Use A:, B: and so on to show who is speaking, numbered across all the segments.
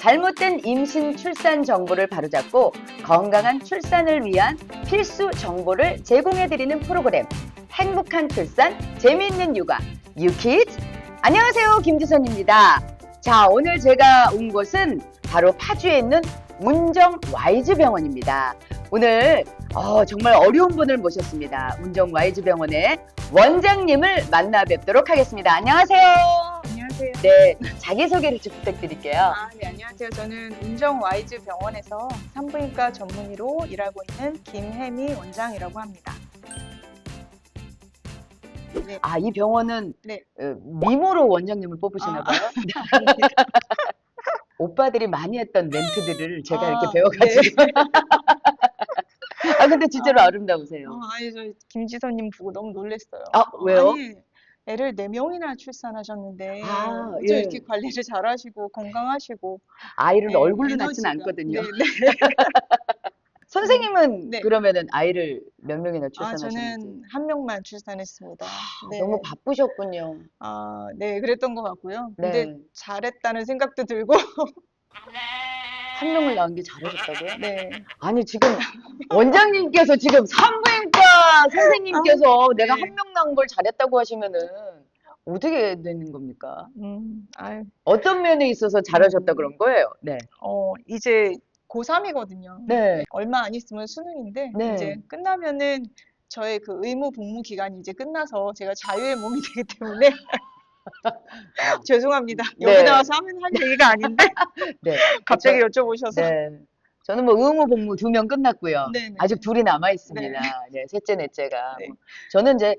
A: 잘못된 임신 출산 정보를 바로잡고 건강한 출산을 위한 필수 정보를 제공해드리는 프로그램 행복한 출산, 재미있는 육아, 유키즈. 안녕하세요, 김지선입니다. 자, 오늘 제가 온 곳은 바로 파주에 있는 운정 와이즈 병원입니다. 오늘 정말 어려운 분을 모셨습니다. 운정 와이즈 병원의 원장님을 만나 뵙도록 하겠습니다. 안녕하세요.
B: 안녕하세요.
A: 네, 자기소개를 좀 부탁드릴게요.
B: 네, 안녕하세요. 저는 운정 와이즈 병원에서 산부인과 전문의로 일하고 있는 김혜미 원장이라고 합니다. 네.
A: 이 병원은
B: 네.
A: 미모로 원장님을 뽑으시나 봐요.
B: 아닙니다.
A: 오빠들이 많이 했던 멘트들을 제가 이렇게 배워가지고.
B: 네.
A: 근데 진짜로 아름다우세요.
B: 아니, 저 김지선님 보고 너무 놀랐어요.
A: 왜요?
B: 아니, 애를 4명이나 출산하셨는데 어쩜
A: 예.
B: 이렇게 관리를 잘하시고 건강하시고
A: 아이를
B: 네,
A: 얼굴로 낳진
B: 에너지가.
A: 않거든요.
B: 네.
A: 선생님은
B: 네.
A: 그러면은 아이를 몇 명이나 출산하셨는지.
B: 저는 1명만 출산했습니다. 네.
A: 너무 바쁘셨군요.
B: 네, 그랬던 것 같고요.
A: 네.
B: 근데 잘했다는 생각도 들고,
A: 1명을 낳은 게 잘하셨다고요?
B: 네.
A: 아니, 지금 원장님께서 지금 산부인과 선생님께서 내가
B: 네.
A: 1명 낳은 걸 잘했다고 하시면은 어떻게 되는 겁니까?
B: 아유,
A: 어떤 면에 있어서 잘하셨다 그런 거예요? 네.
B: 이제 고3이거든요.
A: 네.
B: 얼마 안 있으면 수능인데,
A: 네.
B: 이제 끝나면은 저의 그 의무 복무 기간이 이제 끝나서 제가 자유의 몸이 되기 때문에, 죄송합니다.
A: 네.
B: 여기 나와서 하면 할 얘기가 아닌데,
A: 네.
B: 갑자기 여쭤보셔서.
A: 네. 저는 뭐 의무 복무 2명 끝났고요.
B: 네네.
A: 아직 2이 남아 있습니다. 네. 셋째, 넷째가.
B: 네.
A: 저는 이제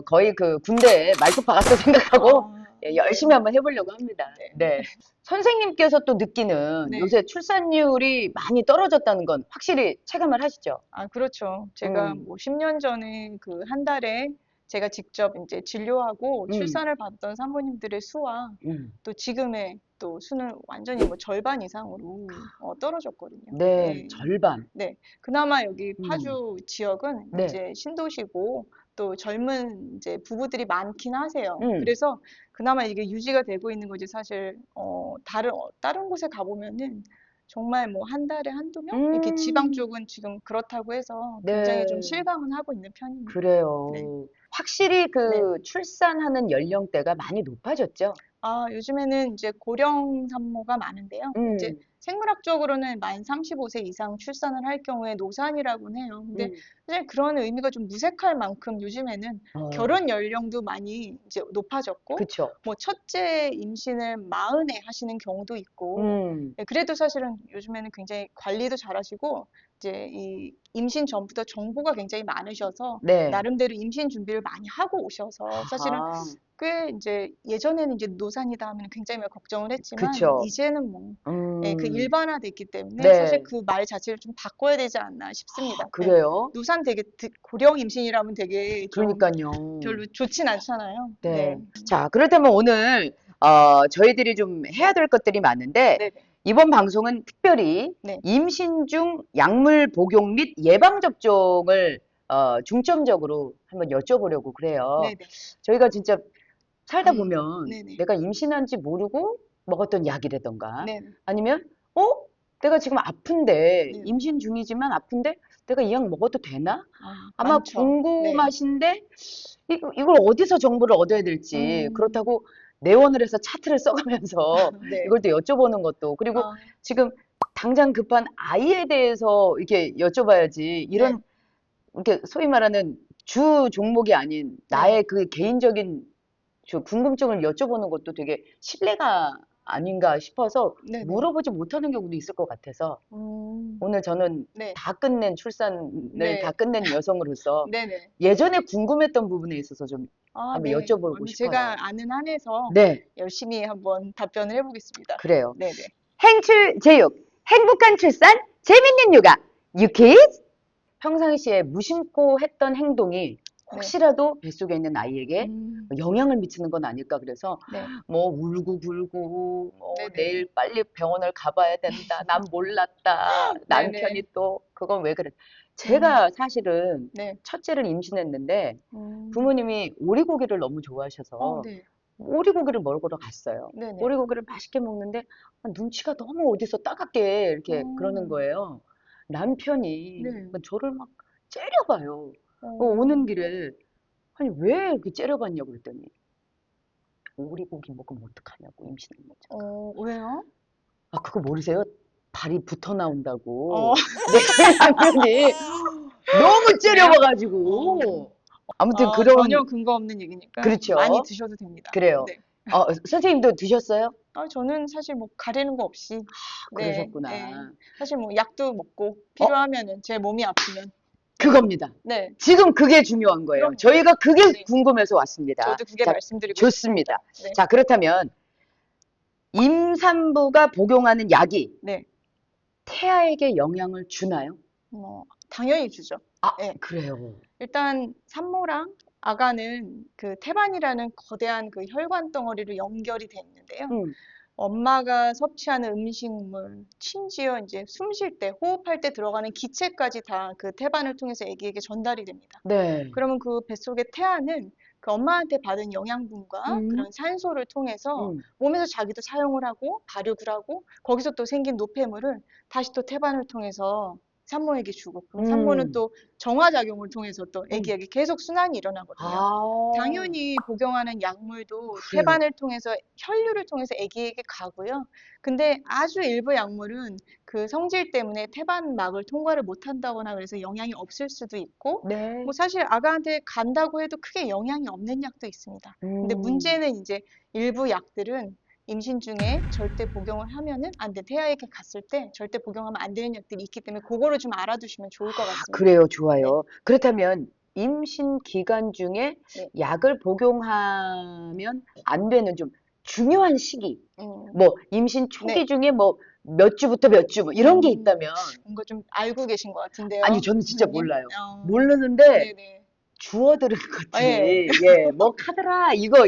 A: 거의 그 군대에 말뚝 박았다 생각하고
B: 네.
A: 열심히 한번 해보려고 합니다.
B: 네.
A: 네. 선생님께서 또 느끼는
B: 네.
A: 요새 출산율이 많이 떨어졌다는 건 확실히 체감을 하시죠?
B: 그렇죠. 제가 뭐 10년 전에 그 한 달에 제가 직접 이제 진료하고 출산을 받던 산모님들의 수와 또 지금의 또 수는 완전히 뭐 절반 이상으로 떨어졌거든요.
A: 네, 절반.
B: 네. 그나마 여기 파주 지역은
A: 네.
B: 이제 신도시고 또 젊은 이제 부부들이 많긴 하세요.
A: 음.
B: 그래서 그나마 이게 유지가 되고 있는 거지 사실 다른 곳에 가보면은 정말 뭐 한 달에 한두 명? 이렇게 지방 쪽은 지금 그렇다고 해서 굉장히
A: 네.
B: 좀 실감은 하고 있는 편입니다.
A: 그래요.
B: 네.
A: 확실히 그
B: 네.
A: 출산하는 연령대가 많이 높아졌죠?
B: 요즘에는 이제 고령 산모가 많은데요. 이제 생물학적으로는 만 35세 이상 출산을 할 경우에 노산이라고는 해요. 근데 사실 그런 의미가 좀 무색할 만큼 요즘에는 결혼 연령도 많이 이제 높아졌고,
A: 그쵸.
B: 뭐 첫째 임신을 40에 하시는 경우도 있고, 네, 그래도 사실은 요즘에는 굉장히 관리도 잘하시고, 이제 이 임신 전부터 정보가 굉장히 많으셔서
A: 네.
B: 나름대로 임신 준비를 많이 하고 오셔서 사실은 꽤 이제 예전에는 이제 노산이다 하면 굉장히 막 걱정을 했지만
A: 그쵸.
B: 이제는 뭐 그 일반화됐기 때문에
A: 네.
B: 사실 그 말 자체를 좀 바꿔야 되지 않나 싶습니다.
A: 그래요?
B: 노산 되게 고령 임신이라면 되게 좀
A: 그러니까요.
B: 별로 좋진 않잖아요.
A: 네. 자, 그렇다면 오늘 저희들이 좀 해야 될 것들이 많은데
B: 네네.
A: 이번 방송은 특별히
B: 네.
A: 임신 중 약물 복용 및 예방 접종을 중점적으로 한번 여쭤보려고 그래요.
B: 네네.
A: 저희가 진짜 살다 보면
B: 네네.
A: 내가 임신한지 모르고 먹었던 약이라던가
B: 네네.
A: 아니면 내가 지금 아픈데
B: 네.
A: 임신 중이지만 아픈데 내가 이 약 먹어도 되나? 아마
B: 많죠.
A: 궁금하신데 이걸 어디서 정보를 얻어야 될지 그렇다고 내원을 해서 차트를 써가면서
B: 네.
A: 이걸 또 여쭤보는 것도 그리고 지금 당장 급한 아이에 대해서 이렇게 여쭤봐야지 이런 이렇게 소위 말하는 주 종목이 아닌 나의 그 개인적인 궁금증을 여쭤보는 것도 되게 신뢰가 아닌가 싶어서
B: 네네.
A: 물어보지 못하는 경우도 있을 것 같아서 오늘 저는
B: 네.
A: 다 끝낸 출산을
B: 네.
A: 다 끝낸 여성으로서
B: 네네.
A: 예전에 궁금했던 부분에 있어서 좀 한번
B: 네.
A: 여쭤보고 싶어요.
B: 제가 아는 한에서
A: 네,
B: 열심히 한번 답변을 해보겠습니다.
A: 그래요.
B: 네네.
A: 행출 제육, 행복한 출산, 재밌는 육아, 유키즈. 평상시에 무심코 했던 행동이 혹시라도 뱃속에 있는 아이에게 영향을 미치는 건 아닐까 그래서
B: 네.
A: 뭐 울고 불고 뭐
B: 네네.
A: 내일 빨리 병원을 가봐야 된다. 난 몰랐다. 남편이
B: 네네.
A: 또 그건 왜 그래? 제가 사실은
B: 네.
A: 첫째를 임신했는데
B: 음.
A: 부모님이 오리고기를 너무 좋아하셔서
B: 네.
A: 오리고기를 먹으러 갔어요.
B: 네네.
A: 오리고기를 맛있게 먹는데 눈치가 너무 어디서 따갑게 이렇게 그러는
B: 음,
A: 거예요. 남편이
B: 네.
A: 저를 막 째려봐요.
B: 어,
A: 오는 길에 아니 왜 이렇게 째려봤냐고 그랬더니 오리고기 먹으면 어떡하냐고 임신한 여자가.
B: 왜요?
A: 아 그거 모르세요? 발이 붙어
B: 어,
A: 나온다고. 내 남편이 너무
B: 그래요? 어,
A: 째려봐가지고 아무튼
B: 전혀
A: 그런
B: 근거 없는 얘기니까 많이
A: 그렇죠.
B: 드셔도 됩니다.
A: 그래요.
B: 네.
A: 선생님도 드셨어요?
B: 저는 사실 뭐 가리는 거 없이, 네, 네.
A: 그러셨구나.
B: 사실 뭐 약도 먹고
A: 어,
B: 필요하면은 제 몸이 아프면,
A: 그겁니다.
B: 네,
A: 지금 그게 중요한 거예요.
B: 그럼요.
A: 저희가 그게
B: 네.
A: 궁금해서 왔습니다.
B: 저도 그게
A: 자,
B: 말씀드리고 싶습니다.
A: 좋습니다.
B: 네,
A: 자, 그렇다면 임산부가 복용하는 약이
B: 네.
A: 태아에게 영향을 주나요?
B: 당연히 주죠.
A: 아,
B: 네.
A: 그래요.
B: 일단 산모랑 아가는 그 태반이라는 거대한 그 혈관 덩어리로 연결이 돼 있는데요.
A: 음,
B: 엄마가 섭취하는 음식물, 심지어 이제 숨 쉴 때, 호흡할 때 들어가는 기체까지 다 그 태반을 통해서 아기에게 전달이 됩니다.
A: 네.
B: 그러면 그 뱃속의 태아는 그 엄마한테 받은 영양분과
A: 음,
B: 그런 산소를 통해서
A: 음.
B: 몸에서 자기도 사용을 하고 발육을 하고 거기서 또 생긴 노폐물을 다시 또 태반을 통해서 산모에게 주고 그럼 산모는
A: 음,
B: 또 정화작용을 통해서 또
A: 음.
B: 아기에게 계속 순환이 일어나거든요.
A: 아,
B: 당연히 복용하는 약물도
A: 그래요.
B: 태반을 통해서 혈류를 통해서 아기에게 가고요. 근데 아주 일부 약물은 그 성질 때문에 태반막을 통과를 못 한다거나 그래서 영향이 없을 수도 있고
A: 네.
B: 뭐 사실 아가한테 간다고 해도 크게 영향이 없는 약도 있습니다. 근데
A: 음.
B: 문제는 이제 일부 약들은 임신 중에 절대 복용을 하면은 안 돼. 태아에게 갔을 때 절대 복용하면 안 되는 약들이 있기 때문에 그거를 좀 알아두시면 좋을 것 같습니다.
A: 그래요.
B: 네,
A: 좋아요. 그렇다면 임신 기간 중에
B: 네.
A: 약을 복용하면 안 되는 좀 중요한 시기,
B: 음,
A: 뭐 임신
B: 네.
A: 초기 중에 뭐 몇 주부터 몇 주, 뭐 이런 게
B: 음,
A: 있다면,
B: 뭔가 좀 알고 계신 것
A: 아니,
B: 같은데요,
A: 저는 진짜
B: 선생님.
A: 몰라요.
B: 어,
A: 모르는데
B: 네네.
A: 주워 들은
B: 예.
A: 것들이, 예, 뭐 카더라, 이런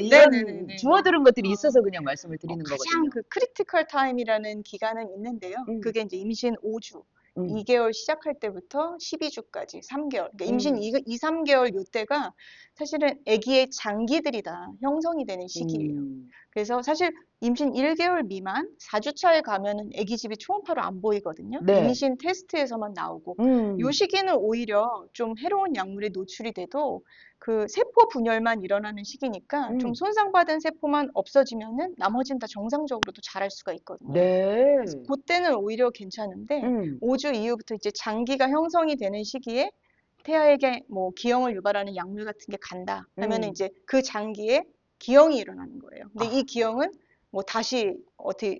A: 주워
B: 네네네네네.
A: 들은 것들이
B: 어,
A: 있어서 그냥 말씀을 드리는
B: 가장
A: 거거든요.
B: 그 크리티컬 타임이라는 기간은 있는데요.
A: 음,
B: 그게 이제 임신 5주,
A: 음,
B: 2개월 시작할 때부터 12주까지 3개월. 그러니까 임신
A: 음,
B: 2, 3개월 요때가 사실은 아기의 장기들이 다 형성이 되는 시기예요.
A: 음,
B: 그래서 사실 임신 1개월 미만 4주차에 가면은 아기 집이 초음파로 안 보이거든요.
A: 네,
B: 임신 테스트에서만 나오고. 요
A: 음,
B: 시기는 오히려 좀 해로운 약물에 노출이 돼도 그 세포 분열만 일어나는 시기니까 좀
A: 음,
B: 손상받은 세포만 없어지면은 나머지는 다 정상적으로도 자랄 수가 있거든요. 그래서
A: 네,
B: 그때는 오히려 괜찮은데
A: 음,
B: 5주 이후부터 이제 장기가 형성이 되는 시기에 태아에게 뭐 기형을 유발하는 약물 같은 게 간다 하면은
A: 음.
B: 이제 그 장기에 기형이 일어나는 거예요. 근데 이
A: 아,
B: 기형은 뭐 다시 어떻게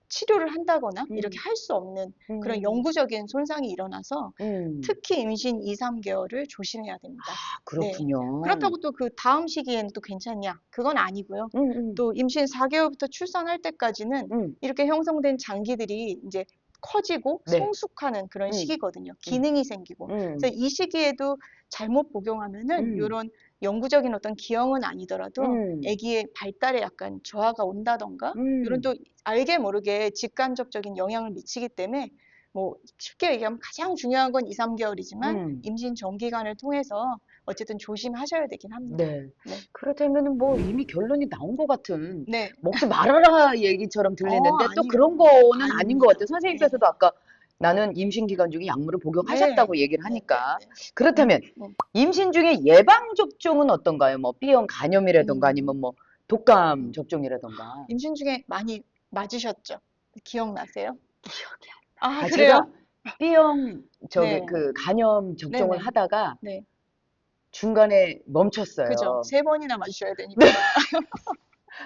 B: 치료를 한다거나 이렇게
A: 음,
B: 할 수 없는 그런
A: 음,
B: 영구적인 손상이 일어나서
A: 음.
B: 특히 임신 2, 3개월을 조심해야 됩니다. 네.
A: 그렇군요.
B: 그렇다고 또 그 다음 시기에는 또 괜찮냐? 그건 아니고요.
A: 음, 음,
B: 또 임신 4개월부터 출산할 때까지는
A: 음.
B: 이렇게 형성된 장기들이 이제 커지고
A: 네,
B: 성숙하는 그런
A: 음,
B: 시기거든요.
A: 음,
B: 기능이 생기고. 그래서
A: 음,
B: 이 시기에도 잘못 복용하면은
A: 음,
B: 이런 영구적인 어떤 기형은 아니더라도
A: 음,
B: 아기의 발달에 약간 저하가 온다던가 이런
A: 음,
B: 또 알게 모르게 직간접적인 영향을 미치기 때문에 뭐 쉽게 얘기하면 가장 중요한 건 2, 3개월이지만
A: 음.
B: 임신 전 기간을 통해서 어쨌든 조심하셔야 되긴 합니다.
A: 네.
B: 네.
A: 그렇다면은 뭐 이미 결론이 나온 것 같은
B: 네.
A: 먹지 말아라 얘기처럼 들리는데 또 그런
B: 아니요.
A: 거는 아닌 것
B: 아닙니다.
A: 같아요. 선생님께서도
B: 네.
A: 아까 나는 임신 기간 중에 약물을
B: 네.
A: 복용하셨다고 얘기를
B: 네. 네.
A: 하니까
B: 네.
A: 그렇다면 임신 중에 예방 접종은 어떤가요? 뭐 B형 간염이라던가
B: 음,
A: 아니면 뭐 독감
B: 음.
A: 접종이라던가.
B: 임신 중에 많이 맞으셨죠? 기억나세요? 아,
A: 아,
B: 그래요?
A: 제가 B형
B: 네.
A: 그 간염 접종을
B: 네네.
A: 하다가
B: 네.
A: 중간에
B: 그죠.
A: 멈췄어요.
B: 3번이나 맞으셔야
A: 네.
B: 되니까.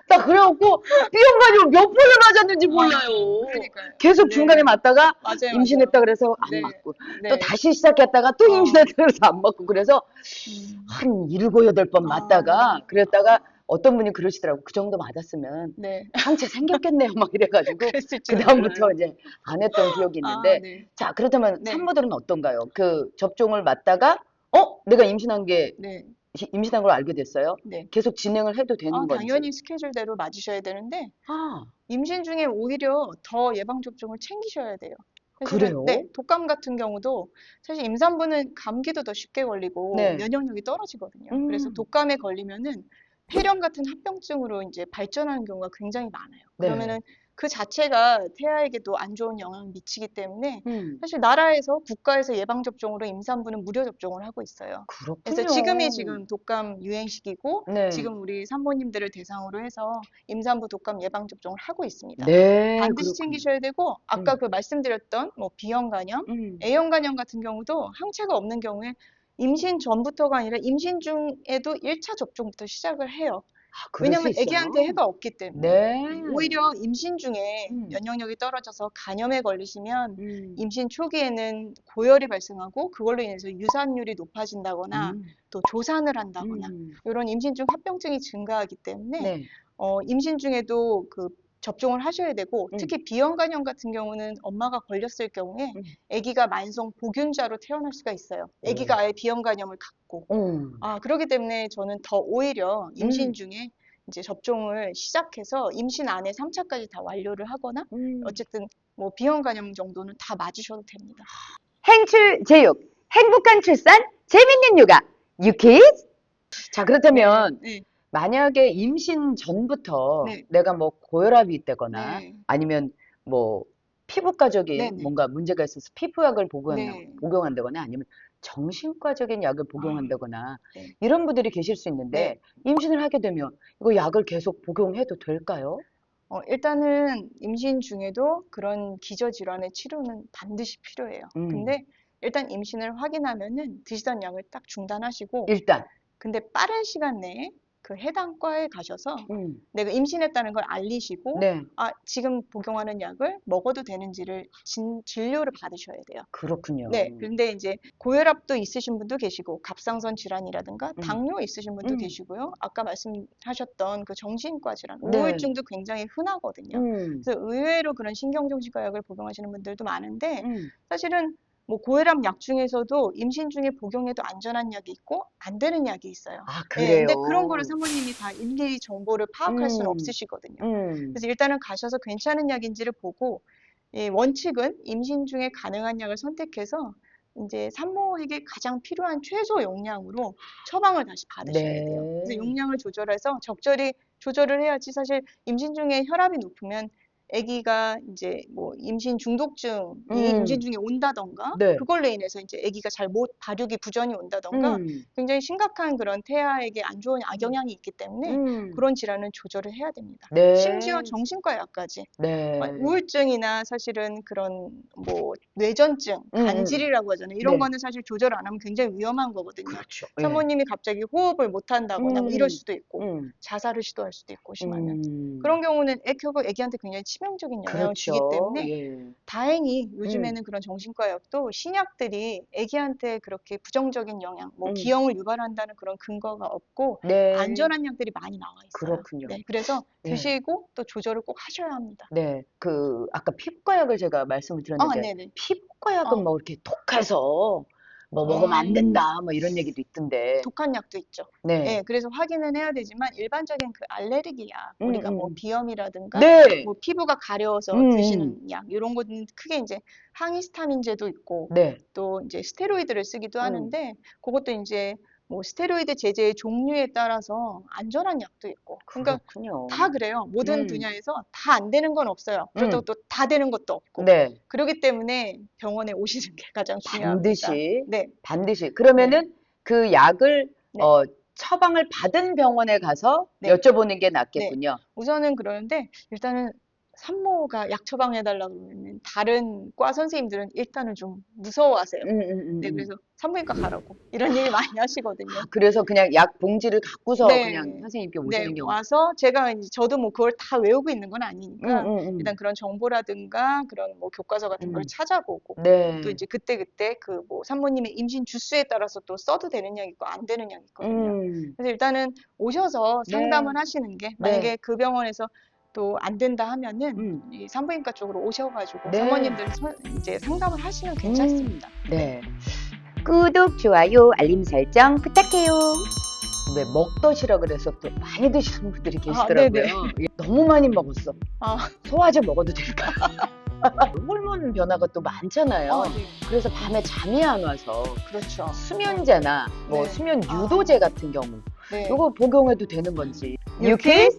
A: 나 그래갖고 B형 간염 몇 번을 맞았는지
B: 아,
A: 몰라요.
B: 그러니까요.
A: 계속 중간에
B: 네.
A: 맞다가
B: 맞아요,
A: 임신했다
B: 맞아요.
A: 그래서 안
B: 네.
A: 맞고 또
B: 네.
A: 다시 시작했다가 또
B: 어,
A: 임신했다 그래서 안 맞고 그래서
B: 음,
A: 한 일곱 여덟 번 맞다가 그랬다가
B: 아,
A: 어떤 분이 그러시더라고. 그 정도 맞았으면
B: 네.
A: 상처 생겼겠네요. 막 이래가지고
B: 그랬을지도
A: 그다음부터
B: 몰라요.
A: 이제 안 했던 기억이
B: 아,
A: 있는데
B: 네.
A: 자, 그렇다면
B: 네.
A: 산모들은 어떤가요? 그 접종을 맞다가 내가 임신한 게
B: 네.
A: 임신한 걸 알게 됐어요.
B: 네.
A: 계속 진행을 해도 되는 건지.
B: 당연히 스케줄대로 맞으셔야 되는데,
A: 아,
B: 임신 중에 오히려 더 예방접종을 챙기셔야 돼요. 사실은, 네,
A: 그래요?
B: 독감 같은 경우도 사실 임산부는 감기도 더 쉽게 걸리고
A: 네.
B: 면역력이 떨어지거든요. 그래서
A: 음,
B: 독감에 걸리면은 폐렴 같은 합병증으로 이제 발전하는 경우가 굉장히 많아요.
A: 네.
B: 그러면은 그 자체가 태아에게도 안 좋은 영향을 미치기 때문에
A: 음.
B: 사실 나라에서 국가에서 예방 접종으로 임산부는 무료 접종을 하고 있어요.
A: 그렇군요.
B: 그래서 지금이 지금 독감 유행 시기고
A: 네.
B: 지금 우리 산모님들을 대상으로 해서 임산부 독감 예방 접종을 하고 있습니다.
A: 네,
B: 반드시
A: 그렇군요.
B: 챙기셔야 되고 아까 그 말씀드렸던 뭐 B형 간염, A형 간염 같은 경우도 항체가 없는 경우에 임신 전부터가 아니라 임신 중에도 1차 접종부터 시작을 해요.
A: 그럴 수
B: 왜냐면
A: 있어요?
B: 아기한테 해가 없기 때문에.
A: 네.
B: 오히려 임신 중에
A: 음.
B: 면역력이 떨어져서 간염에 걸리시면
A: 음.
B: 임신 초기에는 고열이 발생하고 그걸로 인해서 유산율이 높아진다거나 또 조산을 한다거나 이런 임신 중 합병증이 증가하기 때문에
A: 네.
B: 임신 중에도 그 접종을 하셔야 되고 특히 B형 간염 같은 경우는 엄마가 걸렸을 경우에 아기가 만성 보균자로 태어날 수가 있어요. 아기가 아예 B형 간염을 갖고. 그렇기 때문에 저는 더 오히려 임신 중에 이제 접종을 시작해서 임신 안에 3차까지 다 완료를 하거나 어쨌든 뭐 B형 간염 정도는 다 맞으셔도 됩니다.
A: 행출 제육, 행복한 출산, 재밌는 육아, 유키즈. 자, 그렇다면
B: 네.
A: 만약에 임신 전부터
B: 네.
A: 내가 뭐 고혈압이 있다거나
B: 네.
A: 아니면 뭐 피부과적인
B: 네네.
A: 뭔가 문제가 있어서 피부약을
B: 네.
A: 복용한다거나 아니면 정신과적인 약을 복용한다거나
B: 네.
A: 이런 분들이 계실 수 있는데 임신을 하게 되면 이거 약을 계속 복용해도 될까요?
B: 일단은 임신 중에도 그런 기저질환의 치료는 반드시 필요해요. 근데 일단 임신을 확인하면은 드시던 약을 딱 중단하시고
A: 일단
B: 근데 빠른 시간 내에 그 해당 과에 가셔서 내가 임신했다는 걸 알리시고
A: 네.
B: 지금 복용하는 약을 먹어도 되는지를 진료를 받으셔야 돼요.
A: 그렇군요.
B: 네. 근데 이제 고혈압도 있으신 분도 계시고 갑상선 질환이라든가 당뇨 있으신 분도 계시고요. 아까 말씀하셨던 그 정신과 질환,
A: 네.
B: 우울증도 굉장히 흔하거든요. 그래서 의외로 그런 신경정신과 약을 복용하시는 분들도 많은데 사실은 뭐 고혈압 약 중에서도 임신 중에 복용해도 안전한 약이 있고 안 되는 약이 있어요.
A: 그래요?
B: 근데 그런 거를 사모님이 다 일일이 정보를 파악할 수는 없으시거든요. 그래서 일단은 가셔서 괜찮은 약인지를 보고 원칙은 임신 중에 가능한 약을 선택해서 이제 산모에게 가장 필요한 최소 용량으로 처방을 다시 받으셔야 돼요. 그래서 용량을 조절해서 적절히 조절을 해야지 사실 임신 중에 혈압이 높으면 아기가 이제 뭐 임신 중독증이 임신 중에 온다던가
A: 네.
B: 그걸로 인해서 이제 아기가 잘 못 발육이 부전이 온다던가 굉장히 심각한 그런 태아에게 안 좋은 악영향이 있기 때문에 그런 질환은 조절을 해야 됩니다.
A: 네.
B: 심지어 정신과 약까지
A: 네.
B: 우울증이나 사실은 그런 뭐 뇌전증, 간질이라고 하잖아요. 이런
A: 네.
B: 거는 사실 조절 안 하면 굉장히 위험한 거거든요.
A: 그렇죠.
B: 사모님이 갑자기 호흡을 못 한다거나 뭐 이럴 수도 있고 자살을 시도할 수도 있고 심하면 그런 경우는 애기한테 굉장히 치명적인 영향을
A: 그렇죠.
B: 주기 때문에
A: 예.
B: 다행히 요즘에는 그런 정신과 약도 신약들이 애기한테 그렇게 부정적인 영향, 뭐 기형을 유발한다는 그런 근거가 없고
A: 네.
B: 안전한 약들이 많이 나와 있어요.
A: 그렇군요.
B: 네, 그래서
A: 네.
B: 드시고 또 조절을 꼭 하셔야 합니다.
A: 네. 그 아까 피부과 약을 제가 말씀을 드렸는데
B: 네네.
A: 피부과 약은 뭐 이렇게 독해서 뭐 먹으면 안 된다 뭐 이런 얘기도 있던데.
B: 독한 약도 있죠.
A: 네.
B: 네, 그래서 확인은 해야 되지만 일반적인 그 알레르기 약, 우리가 뭐 비염이라든가
A: 네.
B: 뭐 피부가 가려워서 드시는 약 이런 거는 크게 이제 항히스타민제도 있고
A: 네.
B: 또 이제 스테로이드를 쓰기도 하는데 그것도 이제 뭐 스테로이드 제제의 종류에 따라서 안전한 약도 있고 그러니까
A: 그렇군요.
B: 다 그래요. 모든 분야에서 다 안 되는 건 없어요. 그렇다고 또 다 되는 것도 없고.
A: 네.
B: 그렇기 때문에 병원에 오시는 게 가장 중요합니다.
A: 반드시.
B: 네.
A: 반드시. 그러면은 그 약을
B: 네.
A: 처방을 받은 병원에 가서
B: 네.
A: 여쭤보는 게 낫겠군요.
B: 우선은 그러는데 일단은 산모가 약 처방해달라고 그러면 다른 과 선생님들은 일단은 좀 무서워하세요. 네, 그래서 산부인과 가라고 이런 얘기 많이 하시거든요.
A: 그래서 그냥 약 봉지를 갖고서
B: 네.
A: 그냥 선생님께
B: 네,
A: 오시는 경우.
B: 와서 제가 이제 저도 뭐 그걸 다 외우고 있는 건 아니니까 일단 그런 정보라든가 그런 뭐 교과서 같은 걸 찾아보고
A: 네.
B: 또 이제 그때 그 뭐 산모님의 임신 주수에 따라서 또 써도 되는 약 있고 안 되는 약 있거든요. 그래서 일단은 오셔서 상담을 하시는 게 만약에 그 병원에서 또 안 된다 하면은 이 산부인과 쪽으로 오셔가지고
A: 네.
B: 사모님들 이제 상담을 하시면 괜찮습니다.
A: 네. 구독, 좋아요, 알림 설정 부탁해요. 왜 먹덧이라 그래서 또 많이 드시는 분들이 계시더라고요.
B: 네네.
A: 너무 많이 먹었어.
B: 아,
A: 소화제 먹어도 될까? 호르몬 변화가 또 많잖아요.
B: 네.
A: 그래서 밤에 잠이 안 와서
B: 그렇죠.
A: 수면제나 뭐
B: 네.
A: 수면 유도제 같은 경우
B: 네.
A: 이거 복용해도 되는 건지.
B: 유퀴즈